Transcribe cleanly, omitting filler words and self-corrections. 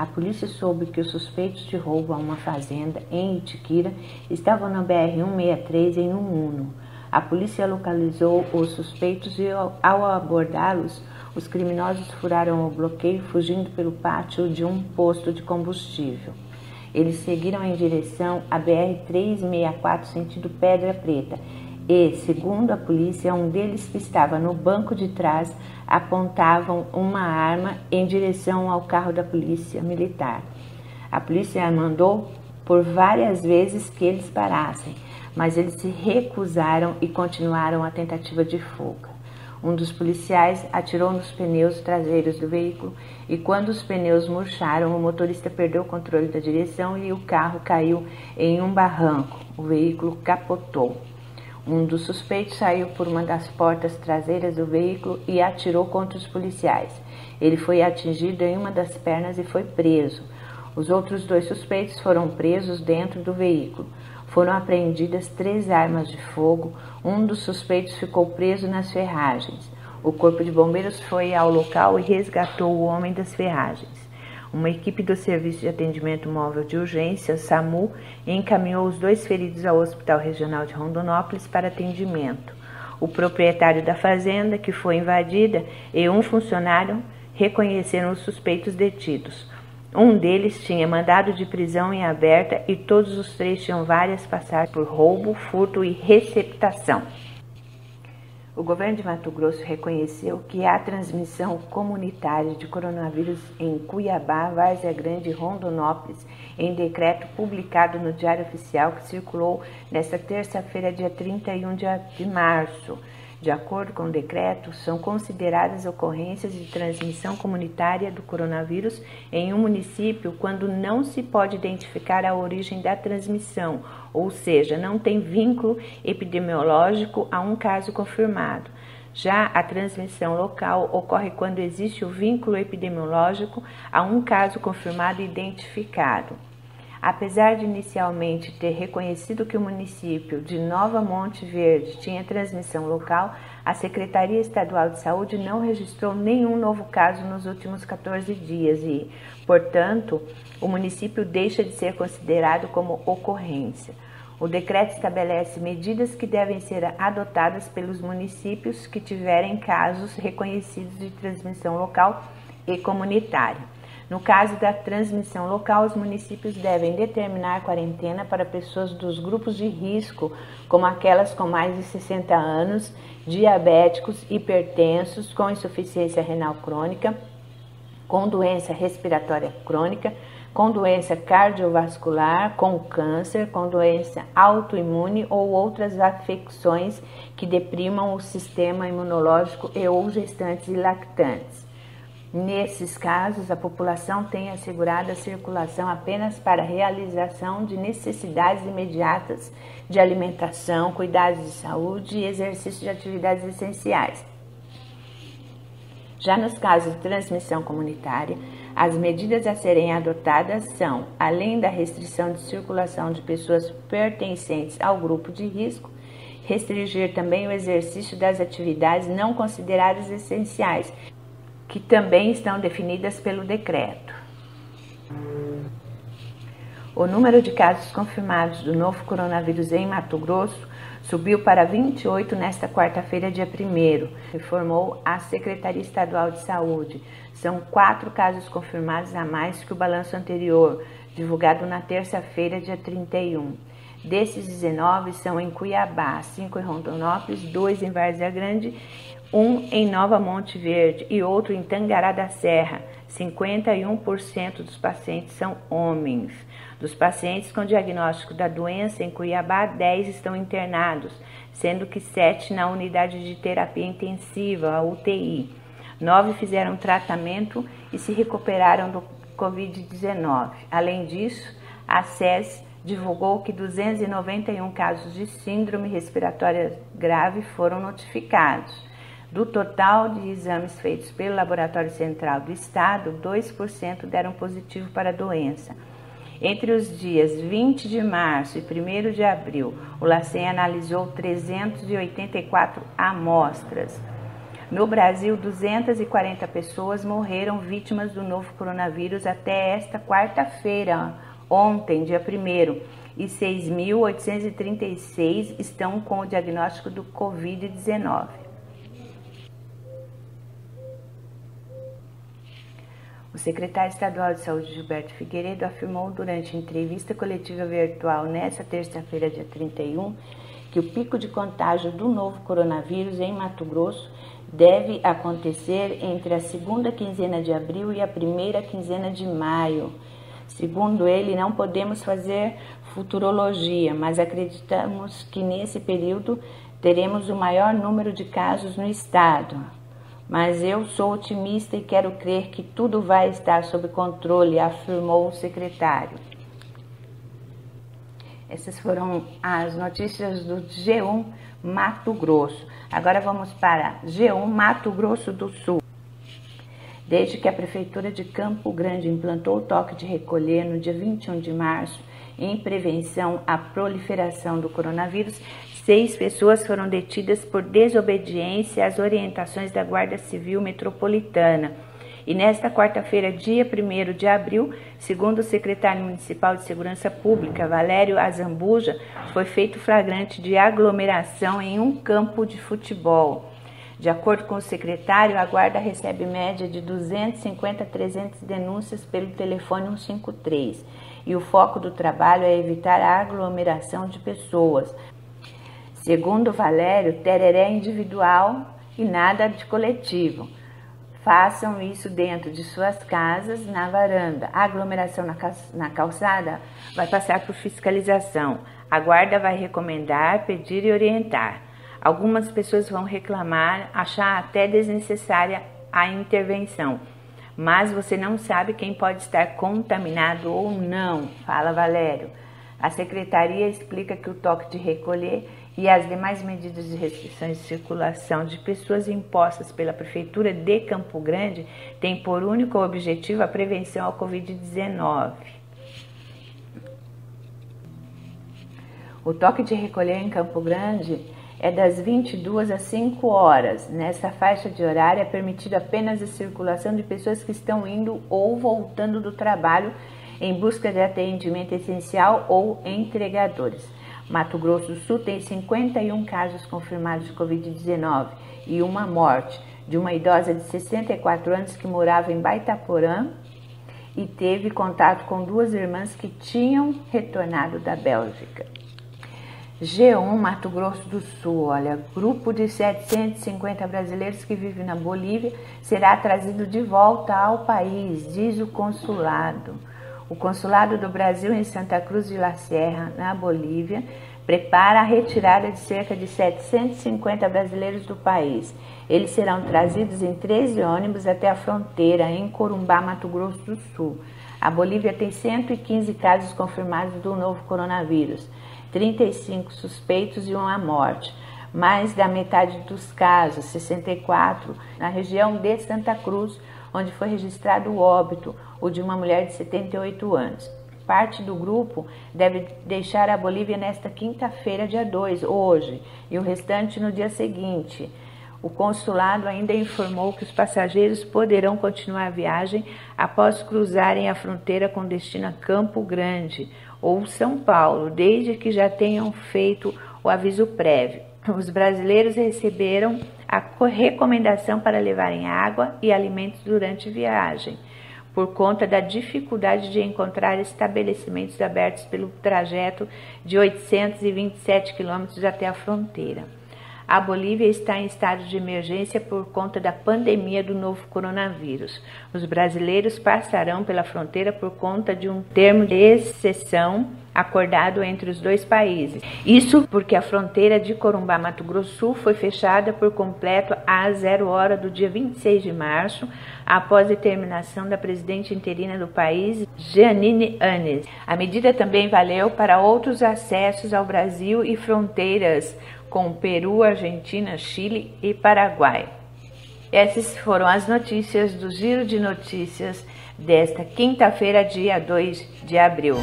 A polícia soube que os suspeitos de roubo a uma fazenda em Itiquira estavam na BR-163 em um Uno. A polícia localizou os suspeitos e, ao abordá-los, os criminosos furaram o bloqueio fugindo pelo pátio de um posto de combustível. Eles seguiram em direção à BR-364 sentido Pedra Preta e, segundo a polícia, um deles que estava no banco de trás apontavam uma arma em direção ao carro da polícia militar. A polícia mandou por várias vezes que eles parassem, mas eles se recusaram e continuaram a tentativa de fuga. Um dos policiais atirou nos pneus traseiros do veículo e, quando os pneus murcharam, o motorista perdeu o controle da direção e o carro caiu em um barranco. O veículo capotou. Um dos suspeitos saiu por uma das portas traseiras do veículo e atirou contra os policiais. Ele foi atingido em uma das pernas e foi preso. Os outros 2 suspeitos foram presos dentro do veículo. Foram apreendidas 3 armas de fogo. Um dos suspeitos ficou preso nas ferragens. O corpo de bombeiros foi ao local e resgatou o homem das ferragens. Uma equipe do Serviço de Atendimento Móvel de Urgência, SAMU, encaminhou os 2 feridos ao Hospital Regional de Rondonópolis para atendimento. O proprietário da fazenda, que foi invadida, e um funcionário reconheceram os suspeitos detidos. Um deles tinha mandado de prisão em aberta e todos os 3 tinham várias passagens por roubo, furto e receptação. O governo de Mato Grosso reconheceu que há transmissão comunitária de coronavírus em Cuiabá, Várzea Grande e Rondonópolis, em decreto publicado no Diário Oficial que circulou nesta terça-feira, dia 31 de março. De acordo com o decreto, são consideradas ocorrências de transmissão comunitária do coronavírus em um município quando não se pode identificar a origem da transmissão, ou seja, não tem vínculo epidemiológico a um caso confirmado. Já a transmissão local ocorre quando existe o vínculo epidemiológico a um caso confirmado e identificado. Apesar de inicialmente ter reconhecido que o município de Nova Monte Verde tinha transmissão local, a Secretaria Estadual de Saúde não registrou nenhum novo caso nos últimos 14 dias e, portanto, o município deixa de ser considerado como ocorrência. O decreto estabelece medidas que devem ser adotadas pelos municípios que tiverem casos reconhecidos de transmissão local e comunitária. No caso da transmissão local, os municípios devem determinar quarentena para pessoas dos grupos de risco, como aquelas com mais de 60 anos, diabéticos, hipertensos, com insuficiência renal crônica, com doença respiratória crônica, com doença cardiovascular, com câncer, com doença autoimune ou outras afecções que deprimam o sistema imunológico e ou gestantes e lactantes. Nesses casos, a população tem assegurado a circulação apenas para a realização de necessidades imediatas de alimentação, cuidados de saúde e exercício de atividades essenciais. Já nos casos de transmissão comunitária, as medidas a serem adotadas são, além da restrição de circulação de pessoas pertencentes ao grupo de risco, restringir também o exercício das atividades não consideradas essenciais, que também estão definidas pelo decreto. O número de casos confirmados do novo coronavírus em Mato Grosso subiu para 28 nesta quarta-feira, dia 1º, informou a Secretaria Estadual de Saúde. São 4 casos confirmados a mais que o balanço anterior, divulgado na terça-feira, dia 31. Desses 19 são em Cuiabá, 5 em Rondonópolis, 2 em Várzea Grande, 1 em Nova Monte Verde e outro em Tangará da Serra. 51% dos pacientes são homens. Dos pacientes com diagnóstico da doença em Cuiabá, 10 estão internados, sendo que 7 na unidade de terapia intensiva, a UTI. 9 fizeram tratamento e se recuperaram do Covid-19. Além disso, a SES divulgou que 291 casos de síndrome respiratória grave foram notificados. Do total de exames feitos pelo Laboratório Central do Estado, 2% deram positivo para a doença. Entre os dias 20 de março e 1º de abril, o LACEN analisou 384 amostras. No Brasil, 240 pessoas morreram vítimas do novo coronavírus até esta quarta-feira, ontem, dia 1º, e 6.836 estão com o diagnóstico do Covid-19. O secretário estadual de Saúde, Gilberto Figueiredo, afirmou durante entrevista coletiva virtual nesta terça-feira, dia 31, que o pico de contágio do novo coronavírus em Mato Grosso deve acontecer entre a segunda quinzena de abril e a primeira quinzena de maio. Segundo ele, não podemos fazer futurologia, mas acreditamos que nesse período teremos o maior número de casos no estado. Mas eu sou otimista e quero crer que tudo vai estar sob controle, afirmou o secretário. Essas foram as notícias do G1 Mato Grosso. Agora vamos para G1 Mato Grosso do Sul. Desde que a Prefeitura de Campo Grande implantou o toque de recolher no dia 21 de março, em prevenção à proliferação do coronavírus, 6 pessoas foram detidas por desobediência às orientações da Guarda Civil Metropolitana. E nesta quarta-feira, dia 1º de abril, segundo o secretário municipal de Segurança Pública, Valério Azambuja, foi feito flagrante de aglomeração em um campo de futebol. De acordo com o secretário, a guarda recebe média de 250 a 300 denúncias pelo telefone 153 e o foco do trabalho é evitar a aglomeração de pessoas. Segundo Valério, tereré individual e nada de coletivo. Façam isso dentro de suas casas, na varanda. A aglomeração na calçada vai passar por fiscalização. A guarda vai recomendar, pedir e orientar. Algumas pessoas vão reclamar, achar até desnecessária a intervenção, mas você não sabe quem pode estar contaminado ou não, fala Valério. A secretaria explica que o toque de recolher e as demais medidas de restrições de circulação de pessoas impostas pela Prefeitura de Campo Grande têm por único objetivo a prevenção ao Covid-19. O toque de recolher em Campo Grande é das 22 às 5 horas. Nessa faixa de horário é permitida apenas a circulação de pessoas que estão indo ou voltando do trabalho em busca de atendimento essencial ou entregadores. Mato Grosso do Sul tem 51 casos confirmados de Covid-19 e uma morte de uma idosa de 64 anos que morava em Baitaporã e teve contato com 2 irmãs que tinham retornado da Bélgica. G1 Mato Grosso do Sul, olha, grupo de 750 brasileiros que vivem na Bolívia será trazido de volta ao país, diz o consulado. O consulado do Brasil em Santa Cruz de la Sierra, na Bolívia, prepara a retirada de cerca de 750 brasileiros do país. Eles serão trazidos em 13 ônibus até a fronteira, em Corumbá, Mato Grosso do Sul. A Bolívia tem 115 casos confirmados do novo coronavírus, 35 suspeitos e uma morte. Mais da metade dos casos, 64, na região de Santa Cruz, onde foi registrado o óbito, o de uma mulher de 78 anos. Parte do grupo deve deixar a Bolívia nesta quinta-feira, dia 2, hoje, e o restante no dia seguinte. O consulado ainda informou que os passageiros poderão continuar a viagem após cruzarem a fronteira com destino a Campo Grande ou São Paulo, desde que já tenham feito o aviso prévio. Os brasileiros receberam a recomendação para levarem água e alimentos durante a viagem, por conta da dificuldade de encontrar estabelecimentos abertos pelo trajeto de 827 quilômetros até a fronteira. A Bolívia está em estado de emergência por conta da pandemia do novo coronavírus. Os brasileiros passarão pela fronteira por conta de um termo de exceção acordado entre os dois países. Isso porque a fronteira de Corumbá, Mato Grosso do Sul, foi fechada por completo às 0 hora do dia 26 de março, após determinação da presidente interina do país, Jeanine Áñez. A medida também valeu para outros acessos ao Brasil e fronteiras com Peru, Argentina, Chile e Paraguai. Essas foram as notícias do Giro de Notícias desta quinta-feira, dia 2 de abril.